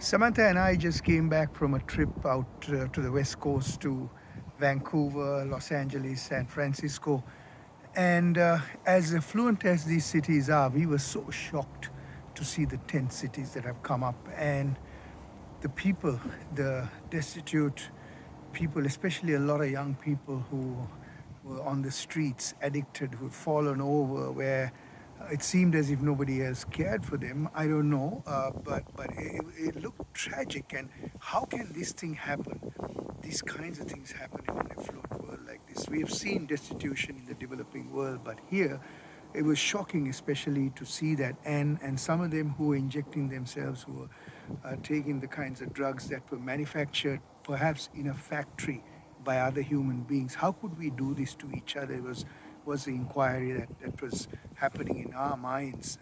Samantha and I just came back from a trip out to the West Coast to Vancouver, Los Angeles, San Francisco. And as affluent as these cities are, we were so shocked to see the tent cities that have come up and the people, the destitute people, especially a lot of young people who were on the streets, addicted, who'd fallen over, where it seemed as if nobody else cared for them. I don't know, but it looked tragic. And how can this thing happen? These kinds of things happen in an affluent world like this. We have seen destitution in the developing world, but here it was shocking, especially to see that. And some of them who were injecting themselves, who were taking the kinds of drugs that were manufactured perhaps in a factory by other human beings. How could we do this to each other? Was the inquiry that was happening in our minds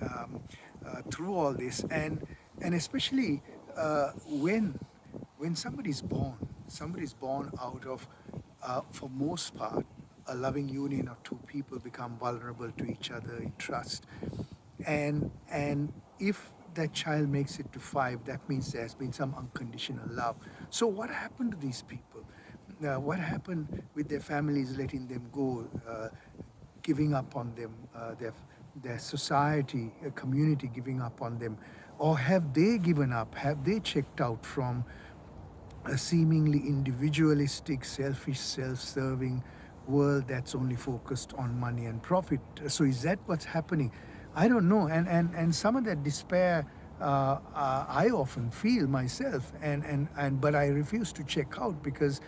through all this, and especially when somebody's born out of, for most part, a loving union of two people become vulnerable to each other in trust. And if that child makes it to 5, that means there's been some unconditional love. So what happened to these people? What happened with their families letting them go, giving up on them, their society, a community giving up on them? Or have they given up? Have they checked out from a seemingly individualistic, selfish, self-serving world that's only focused on money and profit? So is that what's happening? I don't know. And some of that despair I often feel myself, and but I refuse to check out because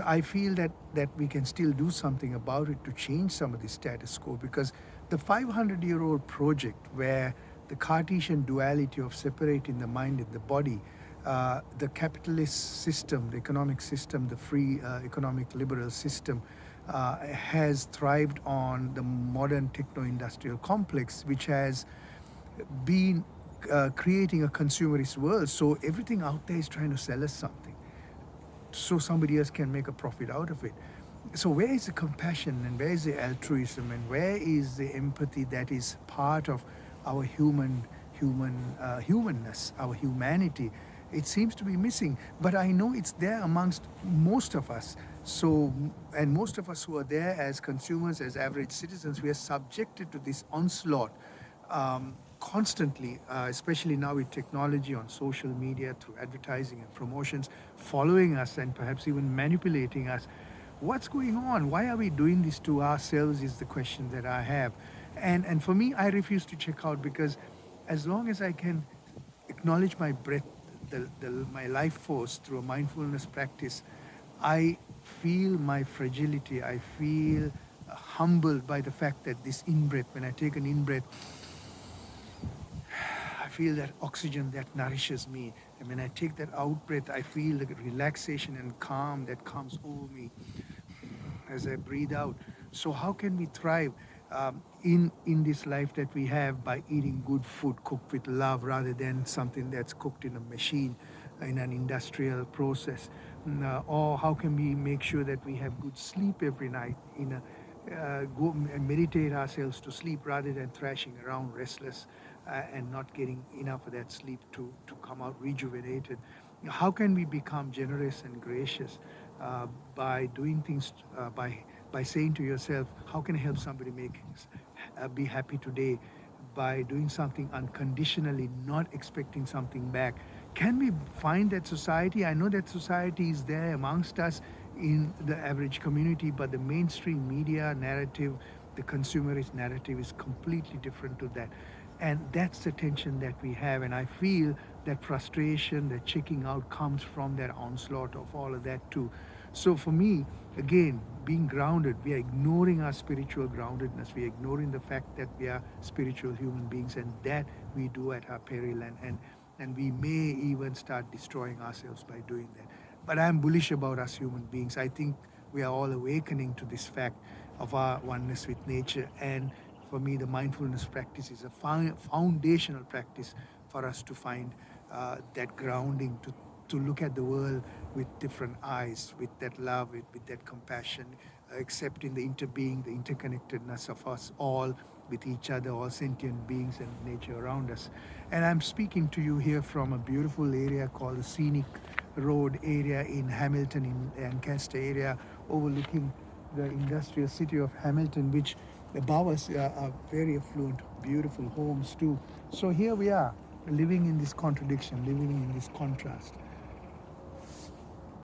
I feel that we can still do something about it to change some of the status quo. Because the 500-year-old project, where the Cartesian duality of separating the mind and the body, the capitalist system, the economic system, the free economic liberal system, has thrived on the modern techno-industrial complex, which has been creating a consumerist world. So everything out there is trying to sell us something, so somebody else can make a profit out of it. So where is the compassion, and where is the altruism, and where is the empathy that is part of our humanness, our humanity? It seems to be missing, but I know it's there amongst most of us. So, and most of us who are there as consumers, as average citizens, we are subjected to this onslaught constantly, especially now with technology on social media, through advertising and promotions, following us and perhaps even manipulating us. What's going on? Why are we doing this to ourselves is the question that I have. And for me, I refuse to check out, because as long as I can acknowledge my breath, my life force through a mindfulness practice, I feel my fragility. I feel humbled by the fact that this in-breath, when I take an in-breath, I feel that oxygen that nourishes me. And when I take that out breath, I feel the relaxation and calm that comes over me as I breathe out. So how can we thrive in this life that we have by eating good food cooked with love, rather than something that's cooked in a machine, in an industrial process? Or how can we make sure that we have good sleep every night, go and meditate ourselves to sleep, rather than thrashing around restless and not getting enough of that sleep to come out rejuvenated? How can we become generous and gracious by doing things, by saying to yourself, how can I help somebody be happy today, by doing something unconditionally, not expecting something back? Can we find that society? I know that society is there amongst us in the average community, but the mainstream media narrative, the consumerist narrative, is completely different to that. And that's the tension that we have. And I feel that frustration, that checking out, comes from that onslaught of all of that too. So for me, again, being grounded, we are ignoring our spiritual groundedness. We are ignoring the fact that we are spiritual human beings, and that we do at our peril. And we may even start destroying ourselves by doing that. But I'm bullish about us human beings. I think we are all awakening to this fact of our oneness with nature. And for me, the mindfulness practice is a foundational practice for us to find that grounding, to look at the world with different eyes, with that love, with that compassion, accepting the interbeing, the interconnectedness of us all, with each other, all sentient beings and nature around us. And I'm speaking to you here from a beautiful area called the Scenic Road area in Hamilton, in Ancaster area, overlooking the industrial city of Hamilton, which above us are very affluent, beautiful homes too. So here we are, living in this contradiction, living in this contrast.